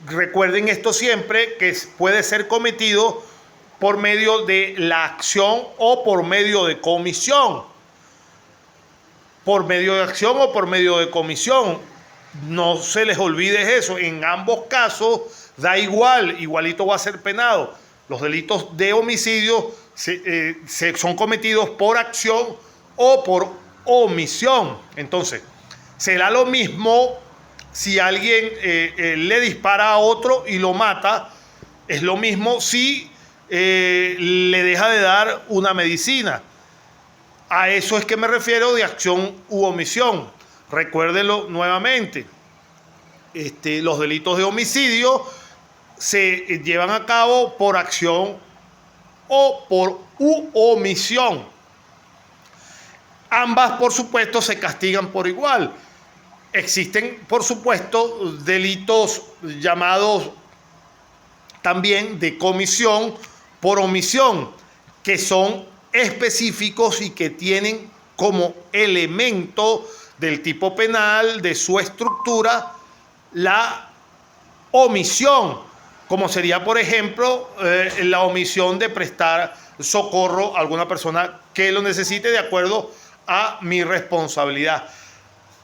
Recuerden esto siempre, que puede ser cometido por medio de la acción o por medio de comisión. Por medio de acción o por medio de comisión. No se les olvide eso. En ambos casos da igual, igualito va a ser penado. Los delitos de homicidio son cometidos por acción o por omisión. Entonces, será lo mismo si alguien le dispara a otro y lo mata. Es lo mismo si le deja de dar una medicina. A eso es que me refiero de acción u omisión. Recuérdenlo nuevamente. Los delitos de homicidio se llevan a cabo por acción o por omisión. Ambas, por supuesto, se castigan por igual. Existen, por supuesto, delitos llamados también de comisión por omisión, que son específicos y que tienen como elemento del tipo penal, de su estructura, la omisión, como sería, por ejemplo, la omisión de prestar socorro a alguna persona que lo necesite de acuerdo a mi responsabilidad.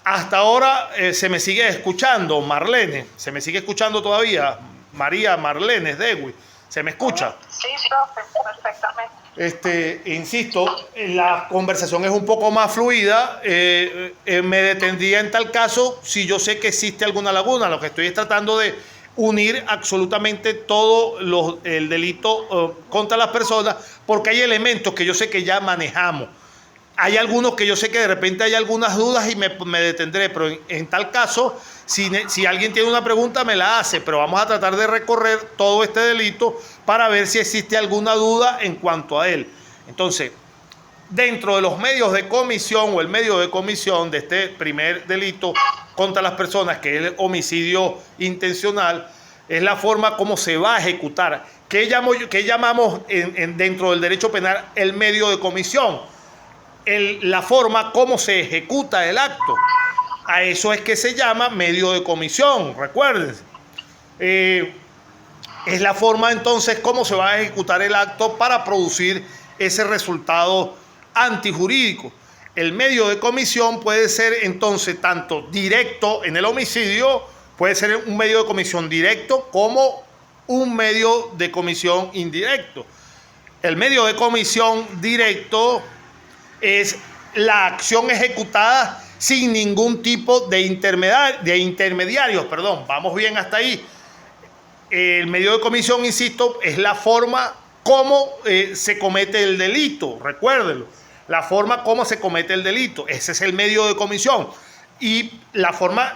Hasta ahora se me sigue escuchando, Marlene, se me sigue escuchando todavía, María Marlene Degui, ¿se me escucha? Sí, perfectamente. Insisto, la conversación es un poco más fluida. Me detendría en tal caso si yo sé que existe alguna laguna. Lo que estoy es tratando de unir absolutamente todo el delito contra las personas, porque hay elementos que yo sé que ya manejamos. Hay algunos que yo sé que de repente hay algunas dudas y me detendré, pero en tal caso, si alguien tiene una pregunta, me la hace, pero vamos a tratar de recorrer todo este delito para ver si existe alguna duda en cuanto a él. Entonces, dentro de los medios de comisión o el medio de comisión de este primer delito contra las personas, que es el homicidio intencional, es la forma como se va a ejecutar. ¿Qué llamamos dentro del derecho penal el medio de comisión? La forma como se ejecuta el acto. A eso es que se llama medio de comisión, recuerden. Es la forma entonces como se va a ejecutar el acto para producir ese resultado antijurídico. El medio de comisión puede ser entonces tanto directo en el homicidio, puede ser un medio de comisión directo como un medio de comisión indirecto. El medio de comisión directo es la acción ejecutada sin ningún tipo de intermediarios. Vamos bien hasta ahí. El medio de comisión, insisto, es la forma como se comete el delito. Recuérdenlo. La forma como se comete el delito. Ese es el medio de comisión. Y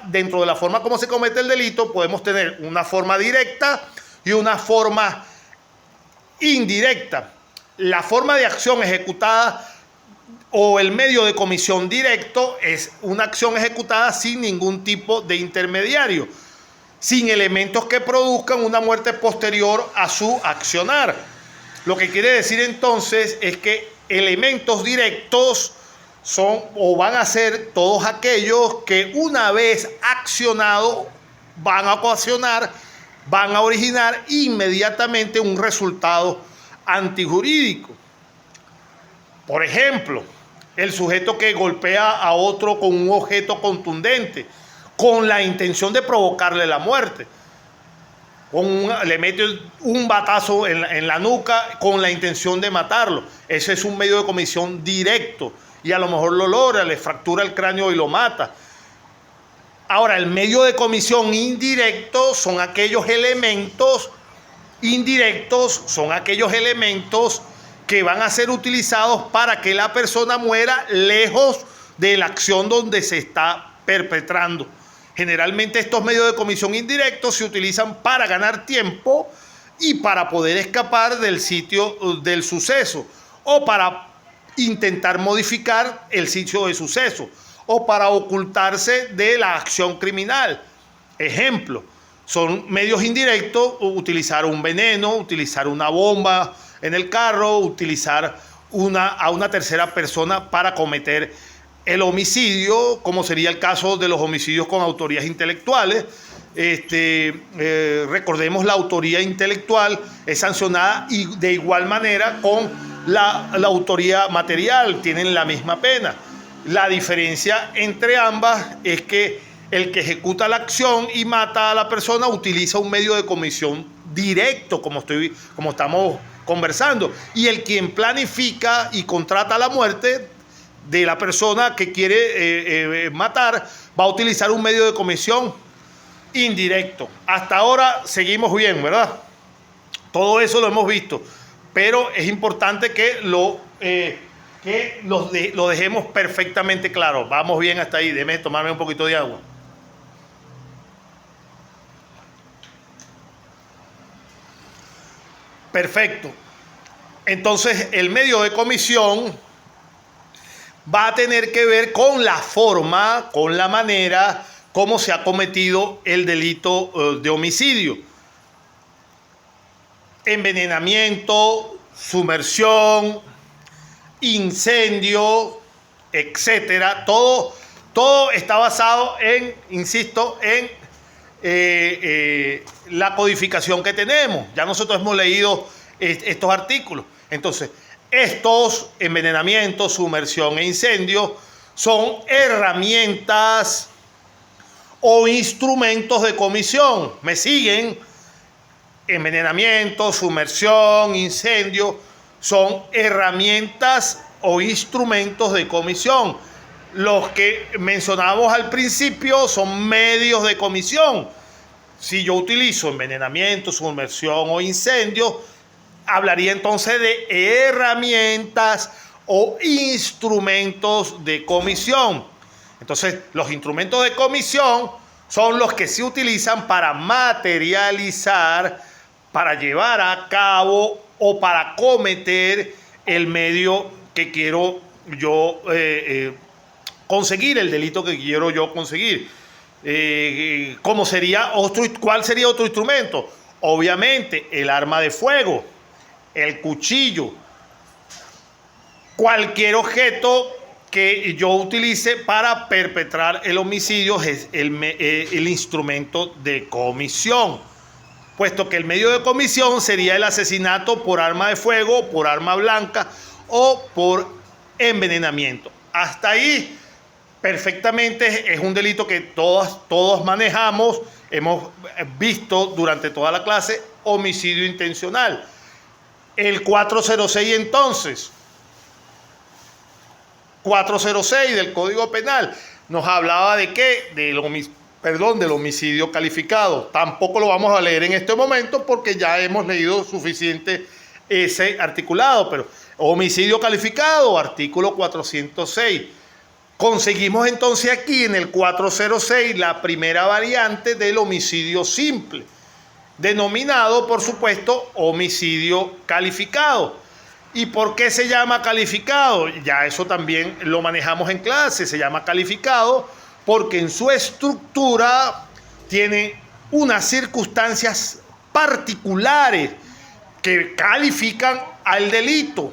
dentro de la forma como se comete el delito, podemos tener una forma directa y una forma indirecta. La forma de acción ejecutada o el medio de comisión directo es una acción ejecutada sin ningún tipo de intermediario, sin elementos que produzcan una muerte posterior a su accionar. Lo que quiere decir entonces es que elementos directos son o van a ser todos aquellos que una vez accionado van a ocasionar, van a originar inmediatamente un resultado antijurídico. Por ejemplo, el sujeto que golpea a otro con un objeto contundente, con la intención de provocarle la muerte. Le mete un batazo en la nuca con la intención de matarlo. Ese es un medio de comisión directo y a lo mejor lo logra, le fractura el cráneo y lo mata. Ahora, el medio de comisión indirecto son aquellos elementos que van a ser utilizados para que la persona muera lejos de la acción donde se está perpetrando. Generalmente estos medios de comisión indirectos se utilizan para ganar tiempo y para poder escapar del sitio del suceso, o para intentar modificar el sitio de suceso, o para ocultarse de la acción criminal. Ejemplo, son medios indirectos: utilizar un veneno, utilizar una bomba en el carro, utilizar a una tercera persona para cometer el homicidio, como sería el caso de los homicidios con autorías intelectuales. Recordemos, la autoría intelectual es sancionada y de igual manera con la autoría material, tienen la misma pena. La diferencia entre ambas es que el que ejecuta la acción y mata a la persona utiliza un medio de comisión directo, como estamos conversando, y el quien planifica y contrata la muerte de la persona que quiere matar va a utilizar un medio de comisión indirecto. Hasta ahora seguimos bien, ¿verdad? Todo eso lo hemos visto, pero es importante que lo dejemos perfectamente claro. Vamos bien hasta ahí. Déjeme tomarme un poquito de agua. Perfecto. Entonces, el medio de comisión va a tener que ver con la forma, con la manera cómo se ha cometido el delito de homicidio. Envenenamiento, sumersión, incendio, etcétera. Todo está basado en, insisto, en la codificación que tenemos. Ya nosotros hemos leído estos artículos. Entonces, estos envenenamientos, sumersión e incendio son herramientas o instrumentos de comisión. ¿Me siguen? Envenenamiento, sumersión, incendio son herramientas o instrumentos de comisión. Los que mencionamos al principio son medios de comisión. Si yo utilizo envenenamiento, sumersión o incendio, hablaría entonces de herramientas o instrumentos de comisión. Entonces, los instrumentos de comisión son los que se utilizan para materializar, para llevar a cabo o para cometer el medio que quiero yo conseguir, el delito que quiero yo conseguir. ¿Cuál sería otro instrumento? Obviamente, el arma de fuego, el cuchillo, cualquier objeto que yo utilice para perpetrar el homicidio es el instrumento de comisión, puesto que el medio de comisión sería el asesinato por arma de fuego, por arma blanca o por envenenamiento. Hasta ahí perfectamente es un delito que todos manejamos, hemos visto durante toda la clase: homicidio intencional. El 406 entonces, 406 del Código Penal, nos hablaba de qué, del homicidio calificado. Tampoco lo vamos a leer en este momento porque ya hemos leído suficiente ese articulado, pero homicidio calificado, artículo 406. Conseguimos entonces aquí en el 406 la primera variante del homicidio simple, denominado, por supuesto, homicidio calificado. ¿Y por qué se llama calificado? Ya eso también lo manejamos en clase. Se llama calificado porque en su estructura tiene unas circunstancias particulares que califican al delito.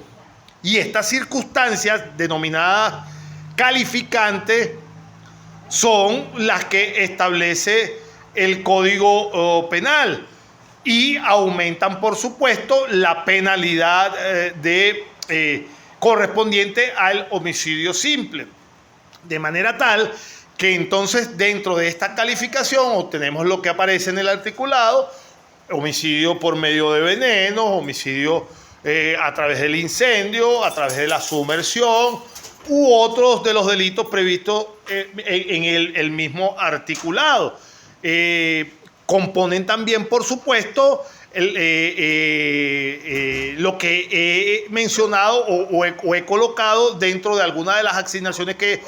Y estas circunstancias denominadas calificantes son las que establece el Código Penal. Y aumentan, por supuesto, la penalidad correspondiente al homicidio simple. De manera tal que entonces dentro de esta calificación obtenemos lo que aparece en el articulado: homicidio por medio de veneno, homicidio a través del incendio, a través de la sumersión u otros de los delitos previstos en el mismo articulado. Componen también, por supuesto, lo que he mencionado o he colocado dentro de alguna de las asignaciones que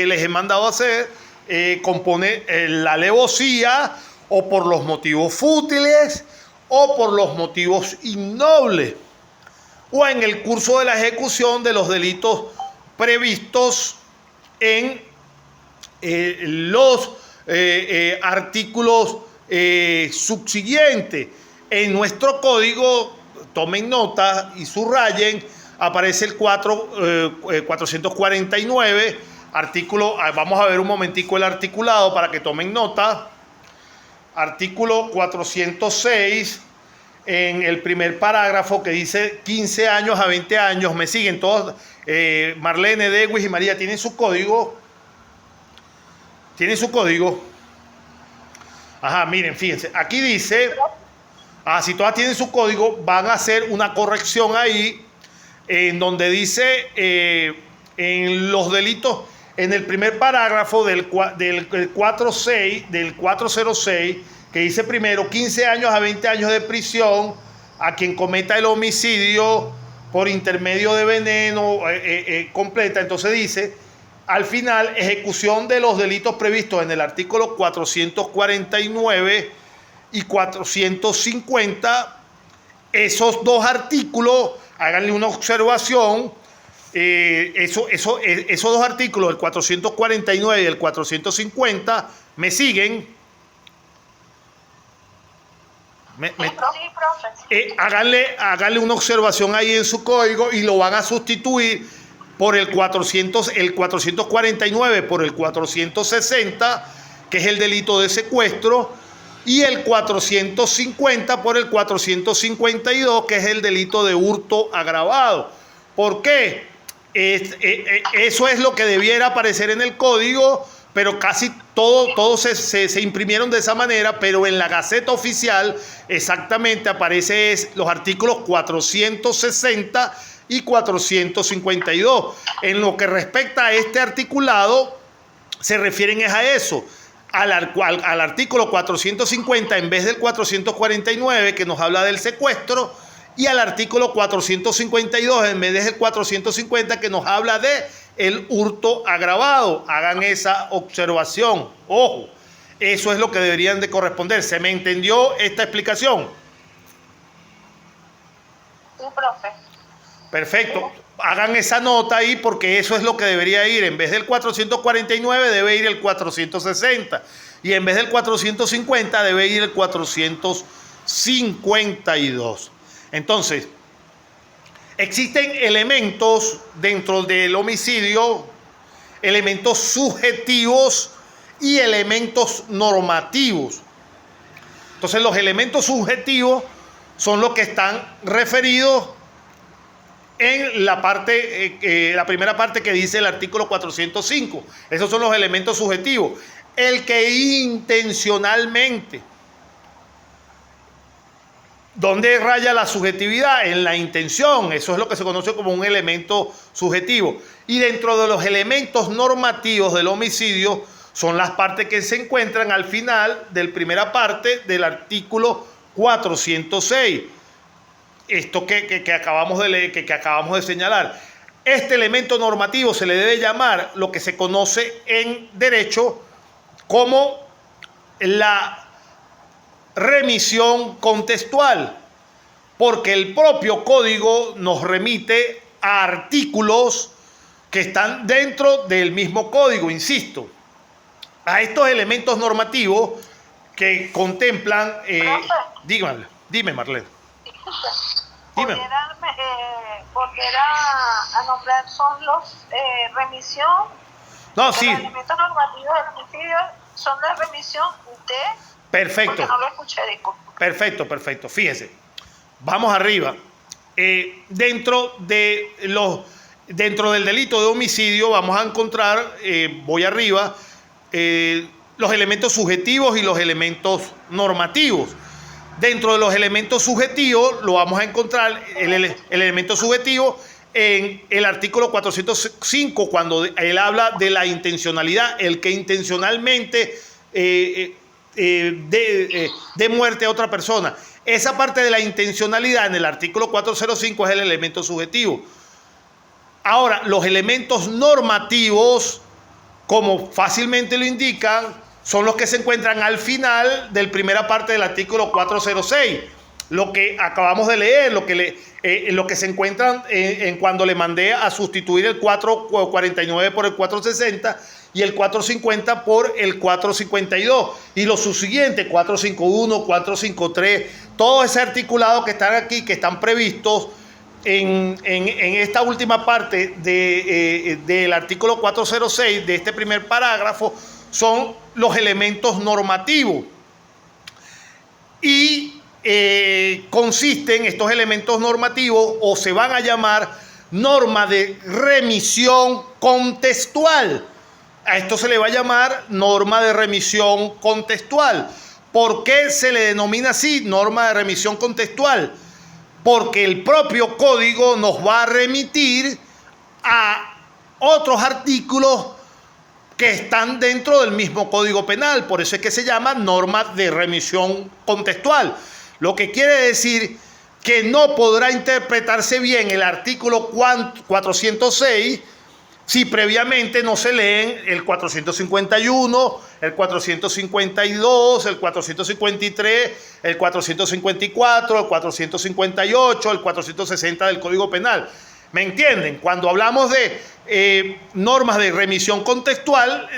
les he mandado a hacer. Compone la alevosía, o por los motivos fútiles o por los motivos innobles, o en el curso de la ejecución de los delitos previstos en los artículos subsiguiente. En nuestro código, tomen nota y subrayen, aparece el 449 Vamos a ver un momentico el articulado para que tomen nota. Artículo 406, en el primer parágrafo que dice 15 años a 20 años. Me siguen todos. Marlene, Dewis y María, ¿tienen su código? ¿Tienen su código? Ajá, miren, fíjense. Aquí dice, si todas tienen su código, van a hacer una corrección ahí, en donde dice, en los delitos, en el primer parágrafo del 406, que dice primero 15 años a 20 años de prisión a quien cometa el homicidio por intermedio de veneno completa. Entonces dice, al final, ejecución de los delitos previstos en el artículo 449 y 450. Esos dos artículos, háganle una observación. Esos dos artículos, el 449 y el 450, ¿me siguen? Sí, profe. Háganle una observación ahí en su código y lo van a sustituir por el 449 por el 460, que es el delito de secuestro, y el 450 por el 452, que es el delito de hurto agravado. ¿Por qué? Eso es lo que debiera aparecer en el código, pero casi todos se imprimieron de esa manera, pero en la Gaceta Oficial exactamente aparece los artículos 460 y 452. En lo que respecta a este articulado, se refieren es a eso, al artículo 450 en vez del 449, que nos habla del secuestro, y al artículo 452 en vez del 450, que nos habla de el hurto agravado. Hagan esa observación. Ojo, eso es lo que deberían de corresponder. ¿Se me entendió esta explicación? Sí, profe. Perfecto. Hagan esa nota ahí porque eso es lo que debería ir. En vez del 449 debe ir el 460. Y en vez del 450 debe ir el 452. Entonces, existen elementos dentro del homicidio, elementos subjetivos y elementos normativos. Entonces, los elementos subjetivos son los que están referidos en la primera parte que dice el artículo 405. Esos son los elementos subjetivos. El que intencionalmente. ¿Dónde raya la subjetividad? En la intención. Eso es lo que se conoce como un elemento subjetivo. Y dentro de los elementos normativos del homicidio son las partes que se encuentran al final de la primera parte del artículo 406. Esto que acabamos de leer, que acabamos de señalar. Este elemento normativo se le debe llamar lo que se conoce en derecho como la remisión contextual, porque el propio código nos remite a artículos que están dentro del mismo código, insisto, a estos elementos normativos que contemplan... dime, Marlene. Dime. Volver a nombrar son los remisión. No, sí. Los elementos normativos del homicidio son la remisión de... Perfecto. Porque no lo escuché, disculpe. Perfecto. Fíjese. Vamos arriba. Dentro del delito de homicidio vamos a encontrar, voy arriba, los elementos subjetivos y los elementos normativos. Dentro de los elementos subjetivos lo vamos a encontrar el elemento subjetivo en el artículo 405, cuando él habla de la intencionalidad, el que intencionalmente de muerte a otra persona. Esa parte de la intencionalidad en el artículo 405 es el elemento subjetivo. Ahora, los elementos normativos, como fácilmente lo indican, son los que se encuentran al final de la primera parte del artículo 406. Lo que acabamos de leer, lo que se encuentran en cuando le mandé a sustituir el 449 por el 460 y el 450 por el 452. Y los subsiguientes, 451, 453, todos esos articulados que están aquí, que están previstos, en esta última parte del artículo 406 de este primer parágrafo son los elementos normativos. Y consisten estos elementos normativos o se van a llamar norma de remisión contextual. A esto se le va a llamar norma de remisión contextual. ¿Por qué se le denomina así, norma de remisión contextual? Porque el propio código nos va a remitir a otros artículos que están dentro del mismo Código Penal. Por eso es que se llama norma de remisión contextual. Lo que quiere decir que no podrá interpretarse bien el artículo 406 si previamente no se leen el 451, el 452, el 453, el 454, el 458, el 460 del Código Penal. ¿Me entienden? Cuando hablamos de normas de remisión contextual,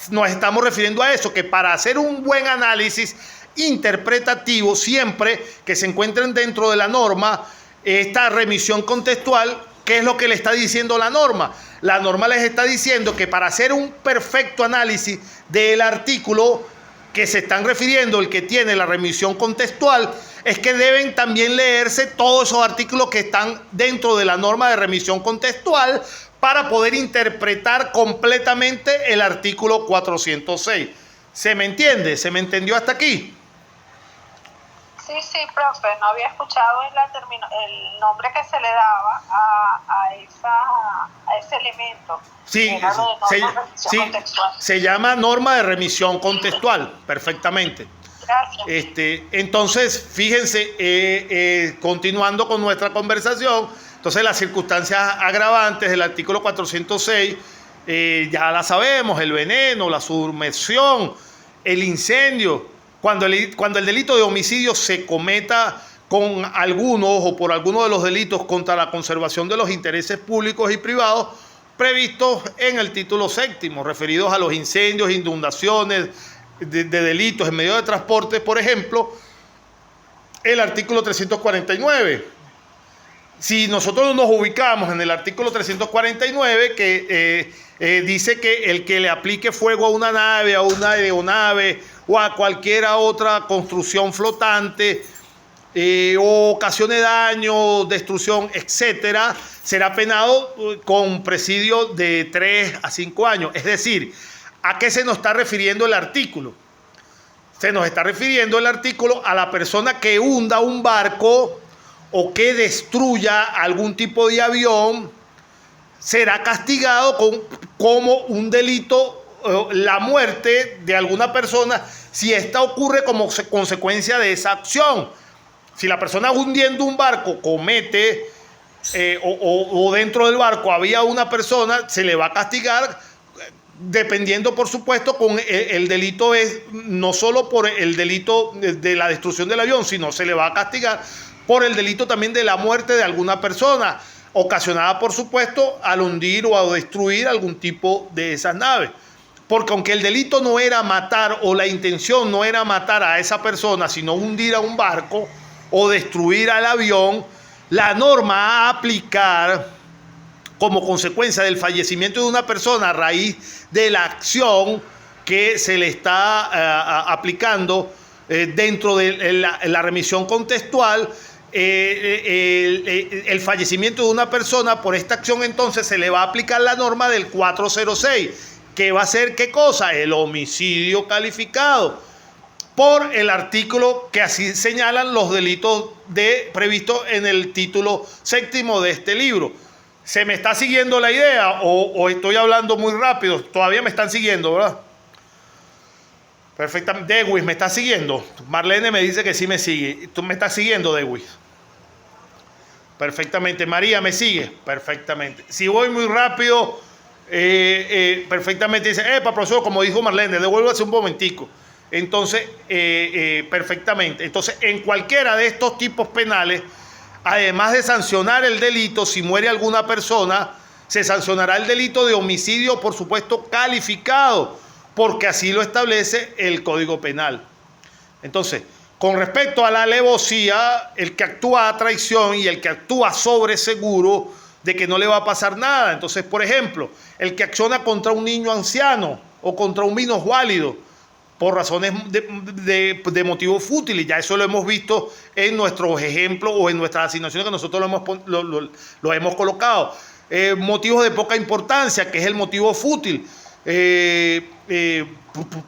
nos estamos refiriendo a eso, que para hacer un buen análisis interpretativo, siempre que se encuentren dentro de la norma, esta remisión contextual, ¿qué es lo que le está diciendo la norma? La norma les está diciendo que para hacer un perfecto análisis del artículo que se están refiriendo, el que tiene la remisión contextual, es que deben también leerse todos esos artículos que están dentro de la norma de remisión contextual para poder interpretar completamente el artículo 406. ¿Se me entiende? ¿Se me entendió hasta aquí? Sí, profe, no había escuchado el nombre que se le daba a ese elemento. Sí, se llama norma de remisión contextual, perfectamente. Gracias. Entonces, fíjense, continuando con nuestra conversación, entonces las circunstancias agravantes del artículo 406, ya la sabemos, el veneno, la sumersión, el incendio. Cuando el delito de homicidio se cometa con algunos o por alguno de los delitos contra la conservación de los intereses públicos y privados previstos en el título séptimo, referidos a los incendios, inundaciones, de delitos en medio de transporte, por ejemplo, el artículo 349. Si nosotros nos ubicamos en el artículo 349, que dice que el que le aplique fuego a una nave, a una aeronave o a cualquier otra construcción flotante, o ocasione daño, destrucción, etcétera, será penado con presidio de 3 a 5 años. Es decir, ¿a qué se nos está refiriendo el artículo? Se nos está refiriendo el artículo a la persona que hunda un barco o que destruya algún tipo de avión, será castigado como un delito, la muerte de alguna persona, si esta ocurre como consecuencia de esa acción. Si la persona hundiendo un barco comete o dentro del barco había una persona, se le va a castigar dependiendo, por supuesto, con el delito es no solo por el delito de la destrucción del avión, sino se le va a castigar por el delito también de la muerte de alguna persona, ocasionada, por supuesto, al hundir o a destruir algún tipo de esas naves. Porque aunque el delito no era matar o la intención no era matar a esa persona, sino hundir a un barco o destruir al avión, la norma a aplicar como consecuencia del fallecimiento de una persona a raíz de la acción que se le está aplicando dentro de la remisión contextual, el fallecimiento de una persona por esta acción, entonces se le va a aplicar la norma del 406, que va a ser ¿qué cosa? El homicidio calificado, por el artículo que así señalan los delitos previstos en el título séptimo de este libro. ¿Se me está siguiendo la idea o estoy hablando muy rápido? Todavía me están siguiendo, ¿verdad? Perfectamente. Dewis, ¿me está siguiendo? Marlene me dice que sí me sigue. ¿Tú me estás siguiendo, Dewis? Perfectamente. María, ¿me sigue? Perfectamente. Si voy muy rápido, perfectamente dice, profesor, como dijo Marlene, devuélvase un momentico. Entonces, perfectamente. Entonces, en cualquiera de estos tipos penales, además de sancionar el delito, si muere alguna persona, se sancionará el delito de homicidio, por supuesto, calificado, porque así lo establece el Código Penal. Entonces, Con respecto a la alevosía, el que actúa a traición y el que actúa sobre seguro de que no le va a pasar nada. Entonces, por ejemplo, el que acciona contra un niño anciano o contra un minusválido por razones de motivos fútiles, ya eso lo hemos visto en nuestros ejemplos o en nuestras asignaciones que nosotros lo hemos colocado. Motivos de poca importancia, que es el motivo fútil.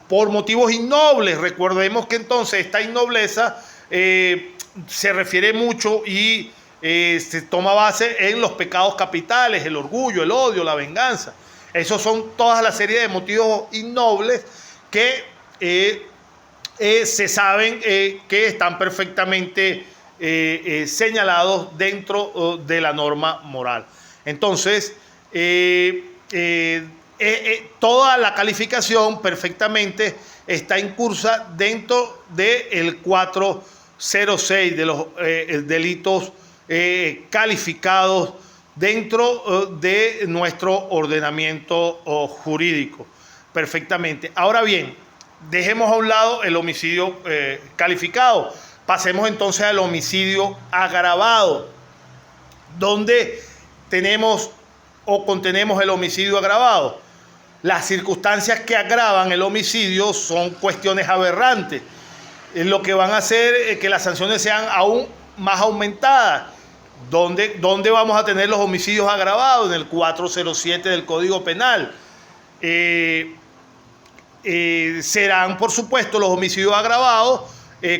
Por motivos innobles. Recordemos que entonces esta innobleza se refiere mucho y se toma base en los pecados capitales, el orgullo, el odio, la venganza. Esos son todas la serie de motivos innobles que se saben que están perfectamente señalados dentro de la norma moral. Entonces, toda la calificación perfectamente está incursa dentro del 406 de los delitos calificados dentro de nuestro ordenamiento jurídico. Perfectamente. Ahora bien, dejemos a un lado el homicidio calificado. Pasemos entonces al homicidio agravado, donde tenemos o contenemos el homicidio agravado. Las circunstancias que agravan el homicidio son cuestiones aberrantes, lo que van a hacer que las sanciones sean aún más aumentadas. ¿Dónde vamos a tener los homicidios agravados? En el 407 del Código Penal. Serán, por supuesto, los homicidios agravados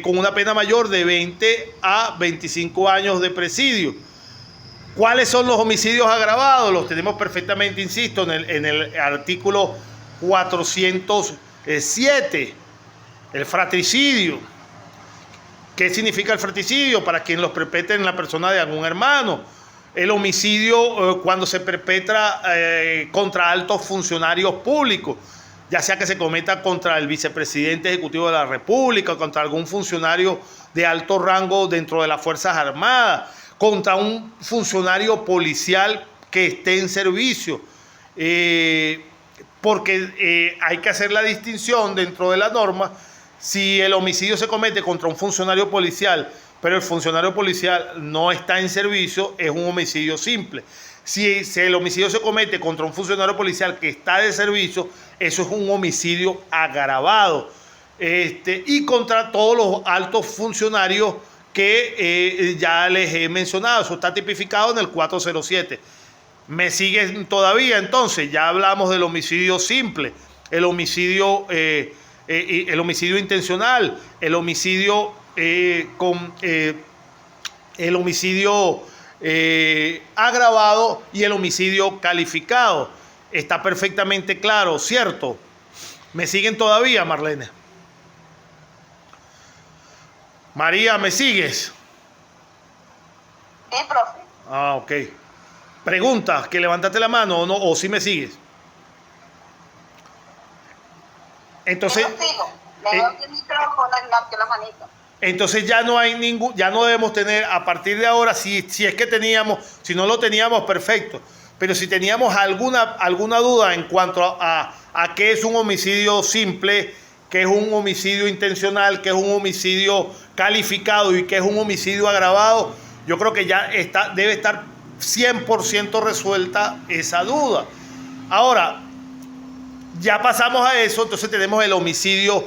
con una pena mayor de 20 a 25 años de presidio. ¿Cuáles son los homicidios agravados? Los tenemos perfectamente, insisto, en el artículo 407, el fratricidio. ¿Qué significa el fratricidio? Para quien los perpetre en la persona de algún hermano. El homicidio cuando se perpetra contra altos funcionarios públicos, ya sea que se cometa contra el vicepresidente ejecutivo de la República, contra algún funcionario de alto rango dentro de las Fuerzas Armadas, contra un funcionario policial que esté en servicio, porque hay que hacer la distinción dentro de la norma. Si el homicidio se comete contra un funcionario policial, pero el funcionario policial no está en servicio, es un homicidio simple. Si el homicidio se comete contra un funcionario policial que está de servicio, eso es un homicidio agravado. Y contra todos los altos funcionarios que ya les he mencionado. Eso está tipificado en el 407. ¿Me siguen todavía? Entonces, ya hablamos del homicidio simple, el homicidio intencional, el homicidio agravado y el homicidio calificado. Está perfectamente claro, ¿cierto? ¿Me siguen todavía, Marlene? María, ¿me sigues? Sí, profe. Ah, ok. Pregunta, que levantaste la mano o no, o si me sigues. Entonces, Yo sigo. Le doy el micrófono y levanto la manita. Entonces ya no hay ya no debemos tener a partir de ahora, si es que teníamos, si no lo teníamos, perfecto. Pero si teníamos alguna duda en cuanto a qué es un homicidio simple, qué es un homicidio intencional, qué es un homicidio calificado y qué es un homicidio agravado, yo creo que ya debe estar 100% resuelta esa duda. Ahora, ya pasamos a eso, entonces tenemos el homicidio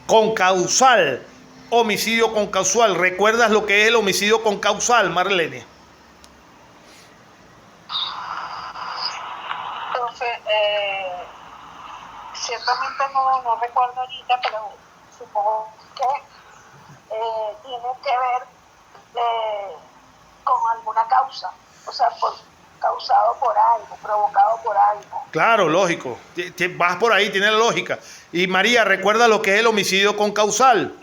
concausal. Homicidio concausal. ¿Recuerdas lo que es el homicidio concausal, Marlene? Entonces, ciertamente no recuerdo ahorita, pero supongo que tiene que ver con alguna causa, o sea, causado por algo, provocado por algo. Claro, lógico. Vas por ahí, tiene la lógica. Y María, ¿recuerda lo que es el homicidio concausal?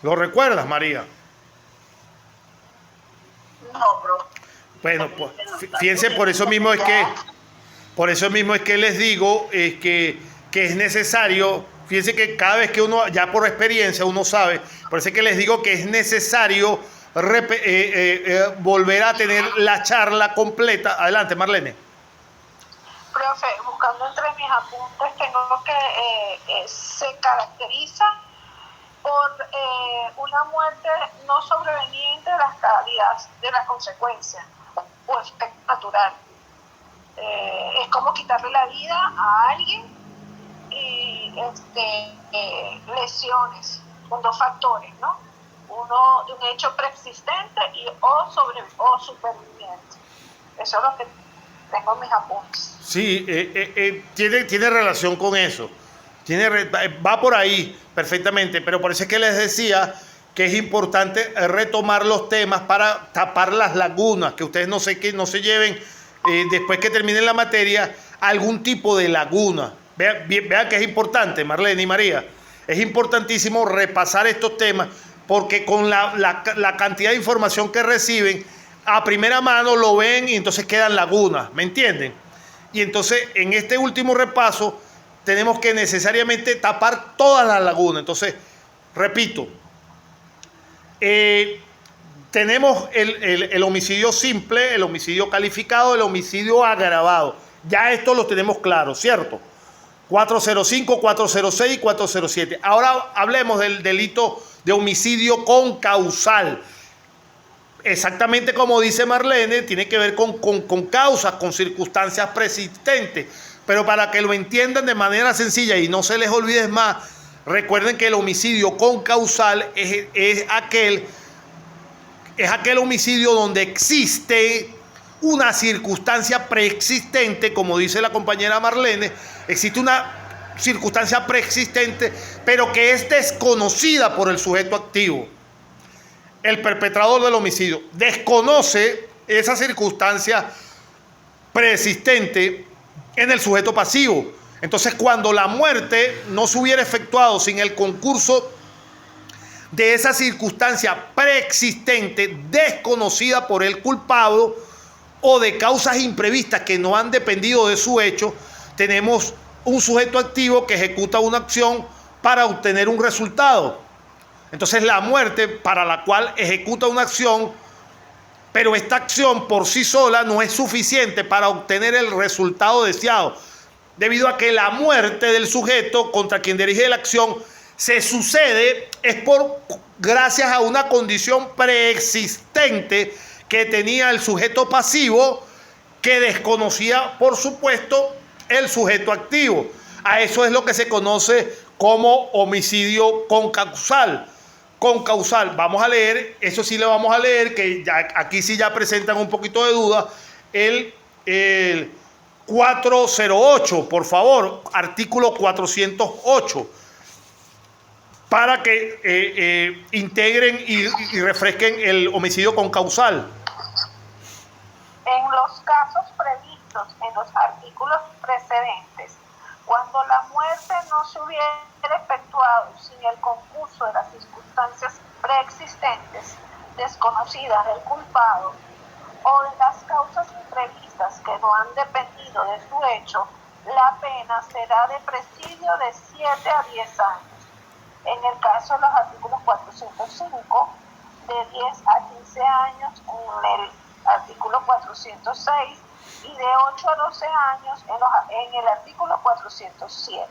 ¿Lo recuerdas, María? No, bro. Bueno, pues, fíjense, por eso mismo es que les digo que es necesario, fíjense que cada vez que uno, ya por experiencia uno sabe, por eso es que les digo que es necesario volver a tener la charla completa. Adelante, Marlene. Profe, profe, buscando entre mis apuntes, tengo que se caracteriza por una muerte no sobreveniente de las causas de la consecuencia o efecto natural. Es como quitarle la vida a alguien y lesiones con dos factores, ¿no? Uno de un hecho preexistente o superviviente. Eso es lo que tengo en mis apuntes. Sí, tiene relación con eso. Va por ahí perfectamente, pero por eso es que les decía que es importante retomar los temas para tapar las lagunas, que ustedes no se lleven después que terminen la materia algún tipo de laguna. Vean que es importante, Marlene y María, es importantísimo repasar estos temas porque con la cantidad de información que reciben, a primera mano lo ven y entonces quedan lagunas, ¿me entienden? Y entonces en este último repaso tenemos que necesariamente tapar todas las lagunas. Entonces, repito, tenemos el homicidio simple, el homicidio calificado, el homicidio agravado. Ya esto lo tenemos claro, ¿cierto? 405, 406 y 407. Ahora hablemos del delito de homicidio con causal. Exactamente como dice Marlene, tiene que ver con causas, con circunstancias preexistentes. Pero para que lo entiendan de manera sencilla y no se les olvide más, recuerden que el homicidio con causal es aquel homicidio donde existe una circunstancia preexistente, como dice la compañera Marlene, existe una circunstancia preexistente, pero que es desconocida por el sujeto activo. El perpetrador del homicidio desconoce esa circunstancia preexistente en el sujeto pasivo. Entonces, cuando la muerte no se hubiera efectuado sin el concurso de esa circunstancia preexistente, desconocida por el culpado, o de causas imprevistas que no han dependido de su hecho, tenemos un sujeto activo que ejecuta una acción para obtener un resultado. Entonces, la muerte para la cual ejecuta una acción, pero esta acción por sí sola no es suficiente para obtener el resultado deseado, debido a que la muerte del sujeto contra quien dirige la acción se sucede gracias a una condición preexistente que tenía el sujeto pasivo, que desconocía, por supuesto, el sujeto activo. A eso es lo que se conoce como homicidio con causal. Con causal, vamos a leer, eso sí le vamos a leer, que ya, aquí sí ya presentan un poquito de duda, el 408, por favor, artículo 408, para que integren y refresquen el homicidio con causal. En los casos previstos en los artículos precedentes, cuando la muerte no se hubiera efectuado sin el concurso de las circunstancias preexistentes, desconocidas del culpado, o de las causas imprevistas que no han dependido de su hecho, la pena será de presidio de 7 a 10 años. En el caso de los artículos 405, de 10 a 15 años, en el artículo 406, y de 8 a 12 años en el artículo 407.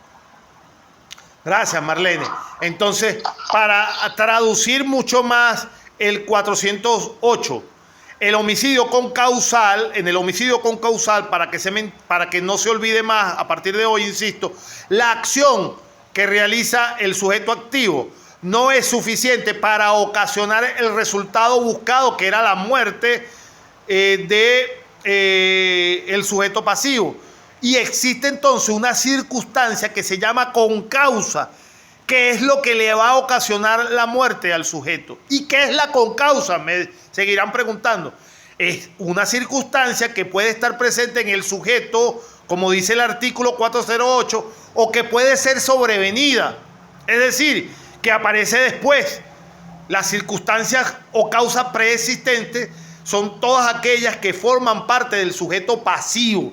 Gracias, Marlene. Entonces, para traducir mucho más el 408, el homicidio con causal, en el homicidio con causal, para que no se olvide más, a partir de hoy, insisto, la acción que realiza el sujeto activo no es suficiente para ocasionar el resultado buscado, que era la muerte el sujeto pasivo. Y existe entonces una circunstancia que se llama concausa, que es lo que le va a ocasionar la muerte al sujeto. ¿Y qué es la concausa? Me seguirán preguntando. Es una circunstancia que puede estar presente en el sujeto, como dice el artículo 408, o que puede ser sobrevenida, es decir, que aparece después. Las circunstancias o causas preexistentes son todas aquellas que forman parte del sujeto pasivo.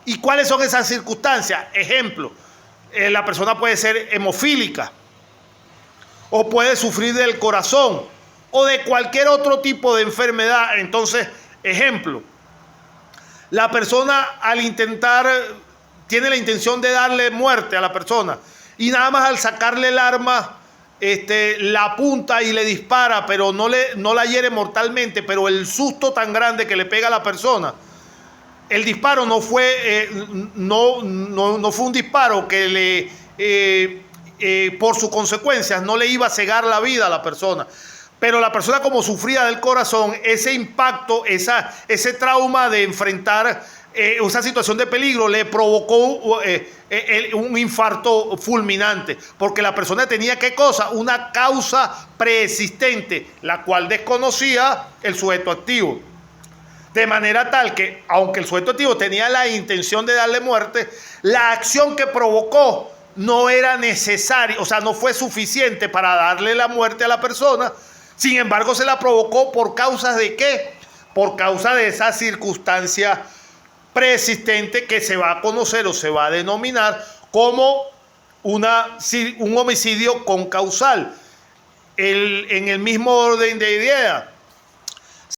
¿Y cuáles son esas circunstancias? Ejemplo, la persona puede ser hemofílica, o puede sufrir del corazón, o de cualquier otro tipo de enfermedad. Entonces, ejemplo, la persona al intentar tiene la intención de darle muerte a la persona y nada más al sacarle el arma la apunta y le dispara, pero no la hiere mortalmente, pero el susto tan grande que le pega a la persona, el disparo no fue un disparo que por sus consecuencias no le iba a cegar la vida a la persona. Pero la persona, como sufría del corazón, ese impacto, ese trauma de enfrentar esa situación de peligro le provocó un infarto fulminante, porque la persona tenía ¿qué cosa? Una causa preexistente, la cual desconocía el sujeto activo. De manera tal que, aunque el sujeto activo tenía la intención de darle muerte, la acción que provocó no era necesaria, o sea, no fue suficiente para darle la muerte a la persona. Sin embargo, se la provocó por causas de ¿qué? Por causa de esa circunstancia preexistente que se va a conocer o se va a denominar como un homicidio concausal. En el mismo orden de idea,